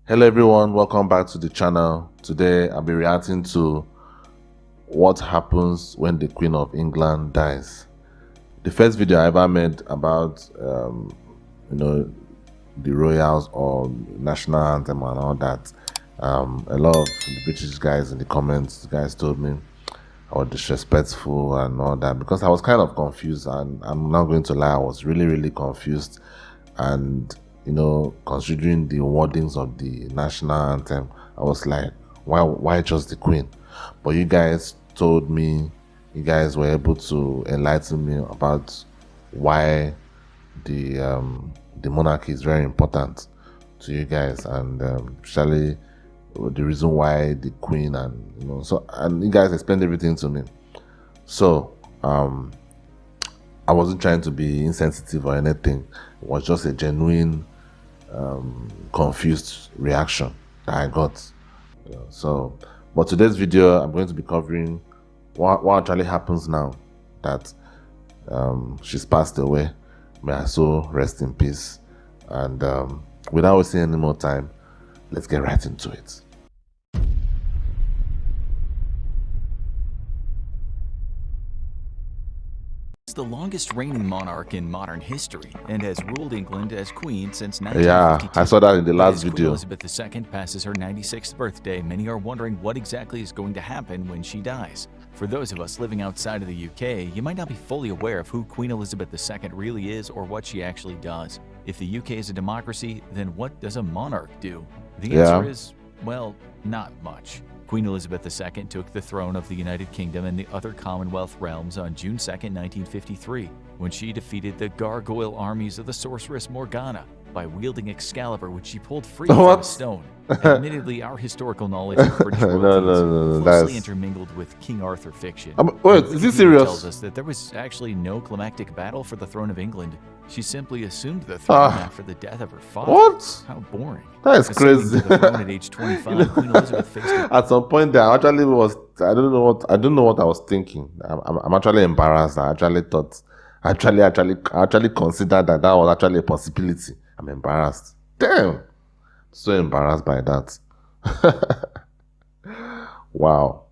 Hello everyone, welcome back to the channel. Today I'll be reacting to what happens when the Queen of England dies. The first video I ever made about the royals or national anthem and all that. A lot of the British guys in the comments, guys told me I was disrespectful and all that because I was kind of confused, and I'm not going to lie, I was really confused. And considering the wordings of the national anthem, I was like, why just the Queen? But you guys told me, you guys were able to enlighten me about why the monarchy is very important to you guys, and especially the reason why the Queen, and and you guys explained everything to me. So I wasn't trying to be insensitive or anything. It was just a genuine confused reaction that I got. But today's video, I'm going to be covering what actually happens now that she's passed away. May her soul rest in peace. And without wasting any more time, let's get right into it. The longest reigning monarch in modern history and has ruled England as queen since 1952. Yeah, I saw that in the last as video. Queen Elizabeth II passes her 96th birthday, many are wondering what exactly is going to happen when she dies. For those of us living outside of the UK, you might not be fully aware of who Queen Elizabeth II really is or what she actually does. If the UK is a democracy, then what does a monarch do? The answer is, well, not much. Queen Elizabeth II took the throne of the United Kingdom and the other Commonwealth realms on June 2, 1953, when she defeated the gargoyle armies of the sorceress Morgana by wielding Excalibur, which she pulled free from a stone. Admittedly, our historical knowledge of British royalty is closely intermingled with King Arthur fiction. Wait, is this serious? Tells us that there was actually no climactic battle for the throne of England. She simply assumed the throne after the death of her father. What? How boring. That is crazy. To the throne at age 25, Queen Elizabeth faced at some point there, I actually was, I don't know what I was thinking. I'm actually embarrassed. I actually thought, I actually considered that was actually a possibility. I'm embarrassed. Damn. So embarrassed by that. Wow.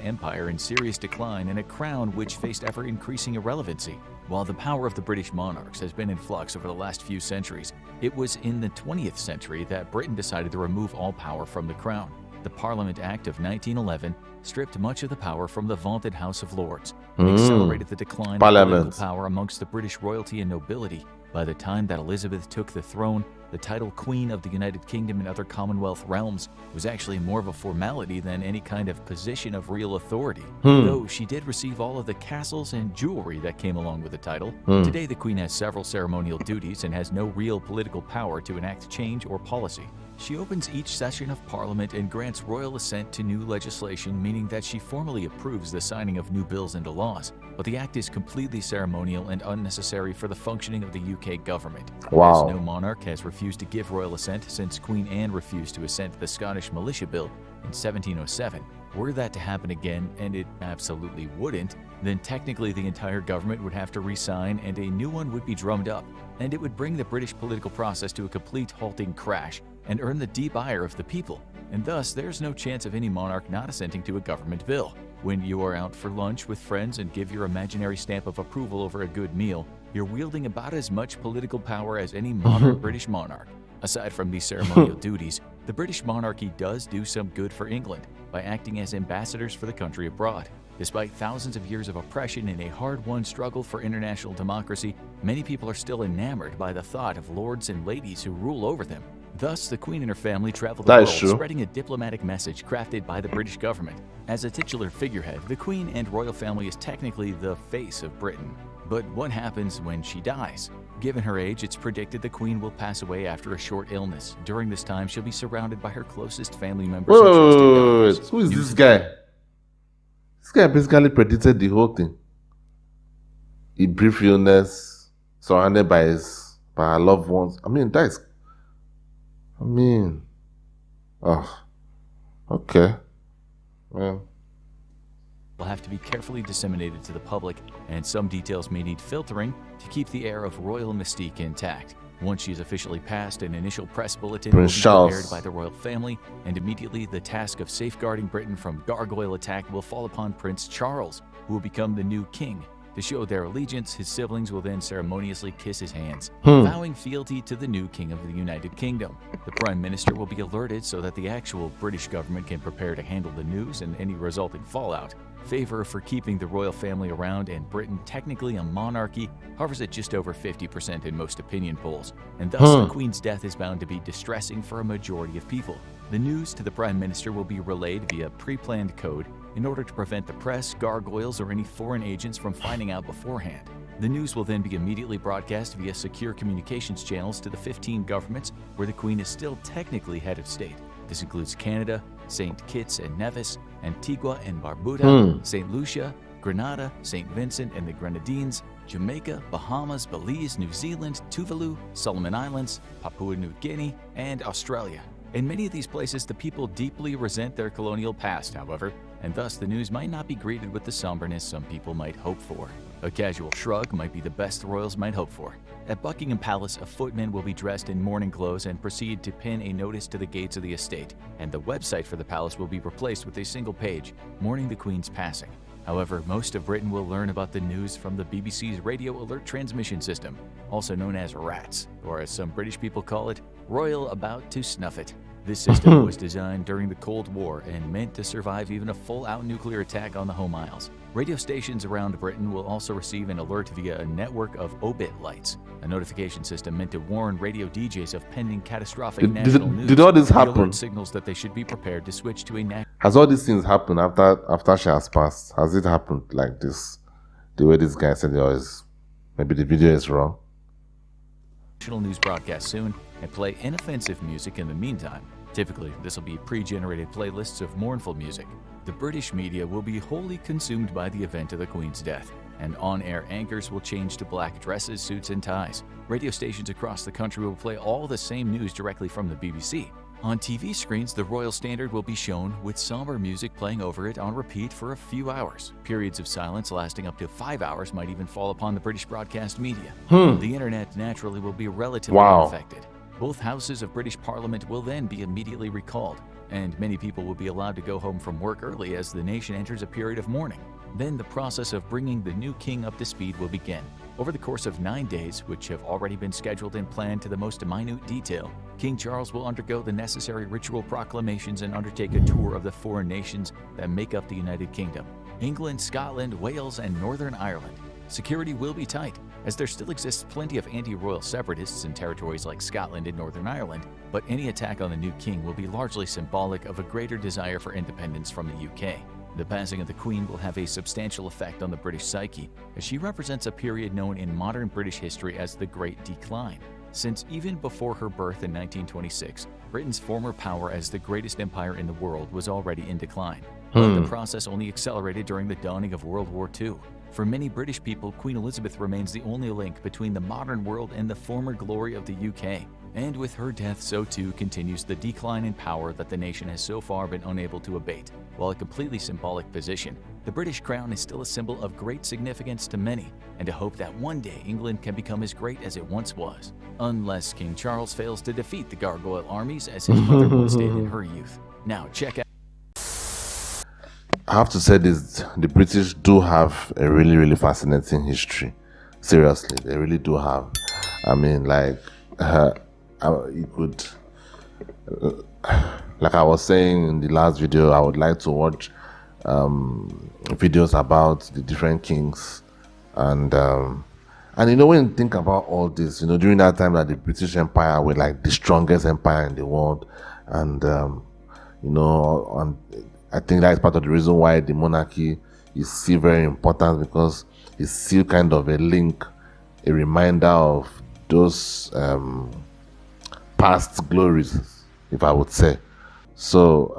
Empire in serious decline and a crown which faced ever-increasing irrelevancy. While the power of the British monarchs has been in flux over the last few centuries, it was in the 20th century that Britain decided to remove all power from the crown. The Parliament Act of 1911 stripped much of the power from the vaunted House of Lords and accelerated the decline of political power amongst the British royalty and nobility. By the time that Elizabeth took the throne, the title Queen of the United Kingdom and other Commonwealth realms was actually more of a formality than any kind of position of real authority. Though she did receive all of the castles and jewelry that came along with the title, today the Queen has several ceremonial duties and has no real political power to enact change or policy. She opens each session of Parliament and grants royal assent to new legislation, meaning that she formally approves the signing of new bills into laws. But the act is completely ceremonial and unnecessary for the functioning of the UK government. Wow. As no monarch has refused to give royal assent since Queen Anne refused to assent to the Scottish Militia Bill in 1707. Were that to happen again, and it absolutely wouldn't, then technically the entire government would have to resign and a new one would be drummed up, and it would bring the British political process to a complete halting crash and earn the deep ire of the people, and thus there's no chance of any monarch not assenting to a government bill. When you are out for lunch with friends and give your imaginary stamp of approval over a good meal, you're wielding about as much political power as any modern British monarch. Aside from these ceremonial duties, the British monarchy does do some good for England by acting as ambassadors for the country abroad. Despite thousands of years of oppression and a hard-won struggle for international democracy, many people are still enamored by the thought of lords and ladies who rule over them. Thus, the Queen and her family travel the world, spreading a diplomatic message crafted by the British government. As a titular figurehead, the Queen and royal family is technically the face of Britain. But what happens when she dies? Given her age, it's predicted the Queen will pass away after a short illness. During this time, she'll be surrounded by her closest family members. Wait. Who is this guy? This guy basically predicted the whole thing. A brief illness, surrounded by her loved ones. Okay. Well, will have to be carefully disseminated to the public, and some details may need filtering to keep the air of royal mystique intact. Once she is officially passed, an initial press bulletin Prince will be Charles. prepared by the royal family, and immediately the task of safeguarding Britain from gargoyle attack will fall upon Prince Charles, who will become the new king. To show their allegiance, his siblings will then ceremoniously kiss his hands, vowing fealty to the new king of the United Kingdom. The Prime Minister will be alerted so that the actual British government can prepare to handle the news and any resulting fallout. Favor for keeping the royal family around and Britain technically a monarchy hovers at just over 50% in most opinion polls, and thus the Queen's death is bound to be distressing for a majority of people. The news to the Prime Minister will be relayed via pre-planned code in order to prevent the press, gargoyles, or any foreign agents from finding out beforehand. The news will then be immediately broadcast via secure communications channels to the 15 governments where the Queen is still technically head of state. This includes Canada, St. Kitts and Nevis, Antigua and Barbuda, St. Lucia, Grenada, St. Vincent and the Grenadines, Jamaica, Bahamas, Belize, New Zealand, Tuvalu, Solomon Islands, Papua New Guinea, and Australia. In many of these places, the people deeply resent their colonial past, however, and thus the news might not be greeted with the somberness some people might hope for. A casual shrug might be the best the royals might hope for. At Buckingham Palace, a footman will be dressed in mourning clothes and proceed to pin a notice to the gates of the estate, and the website for the palace will be replaced with a single page, mourning the Queen's passing. However, most of Britain will learn about the news from the BBC's Radio Alert Transmission System, also known as RATS, or as some British people call it, Royal About to Snuff It. This system was designed during the Cold War and meant to survive even a full-out nuclear attack on the home isles. Radio stations around Britain will also receive an alert via a network of obit lights, a notification system meant to warn radio DJs of pending catastrophic national news. Did all this The happen? alert signals that they should be prepared to switch to a Has all these things happened after she has passed? Has it happened like this? The way this guy said it was, maybe the video is wrong. national news broadcast soon and play inoffensive music in the meantime. Typically, this will be pre-generated playlists of mournful music. The British media will be wholly consumed by the event of the Queen's death, and on-air anchors will change to black dresses, suits, and ties. Radio stations across the country will play all the same news directly from the BBC. On TV screens, the royal standard will be shown with somber music playing over it on repeat for a few hours. Periods of silence lasting up to 5 hours might even fall upon the British broadcast media. The internet naturally will be relatively unaffected. Both houses of British Parliament will then be immediately recalled, and many people will be allowed to go home from work early as the nation enters a period of mourning. Then the process of bringing the new king up to speed will begin. Over the course of 9 days, which have already been scheduled and planned to the most minute detail, King Charles will undergo the necessary ritual proclamations and undertake a tour of the foreign nations that make up the United Kingdom: England, Scotland, Wales, and Northern Ireland. Security will be tight, as there still exists plenty of anti-royal separatists in territories like Scotland and Northern Ireland, but any attack on the new king will be largely symbolic of a greater desire for independence from the UK. The passing of the Queen will have a substantial effect on the British psyche, as she represents a period known in modern British history as the Great Decline. Since even before her birth in 1926, Britain's former power as the greatest empire in the world was already in decline. But the process only accelerated during the dawning of World War II. For many British people, Queen Elizabeth remains the only link between the modern world and the former glory of the UK. And with her death, so too continues the decline in power that the nation has so far been unable to abate. While a completely symbolic position, the British crown is still a symbol of great significance to many, and a hope that one day England can become as great as it once was. Unless King Charles fails to defeat the gargoyle armies as his mother once did in her youth. Now check out. I have to say this, the British do have a really, really fascinating history. Seriously, they really do have. I mean, like, you could, like I was saying in the last video, I would like to watch videos about the different kings. And you know, when you think about all this, you know, during that time that the British Empire were like the strongest empire in the world. And, you know, I think that is part of the reason why the monarchy is still very important, because it's still kind of a link, a reminder of those past glories, if I would say. So,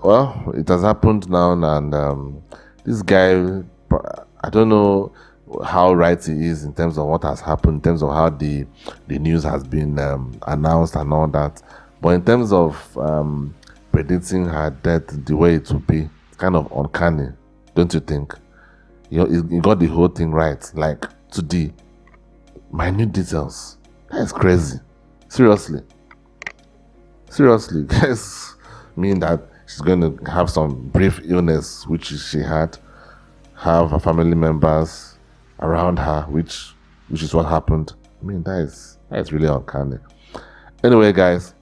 well, it has happened now, and this guy, I don't know how right he is in terms of what has happened, in terms of how the news has been announced and all that. But in terms of predicting her death the way it will be, it's kind of uncanny, don't you think? You know, he got the whole thing right, like to the minute details. That is crazy. Seriously. Seriously, guys mean that she's going to have some brief illness, which she had, have her family members around her, which is what happened. I mean, that is really uncanny. Anyway, guys,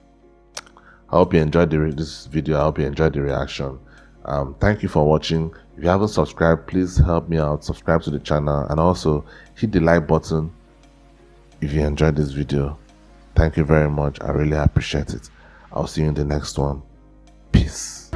I hope you enjoyed this video. I hope you enjoyed the reaction. Thank you for watching. If you haven't subscribed, please help me out. Subscribe to the channel and also hit the like button if you enjoyed this video. Thank you very much. I really appreciate it. I'll see you in the next one. Peace.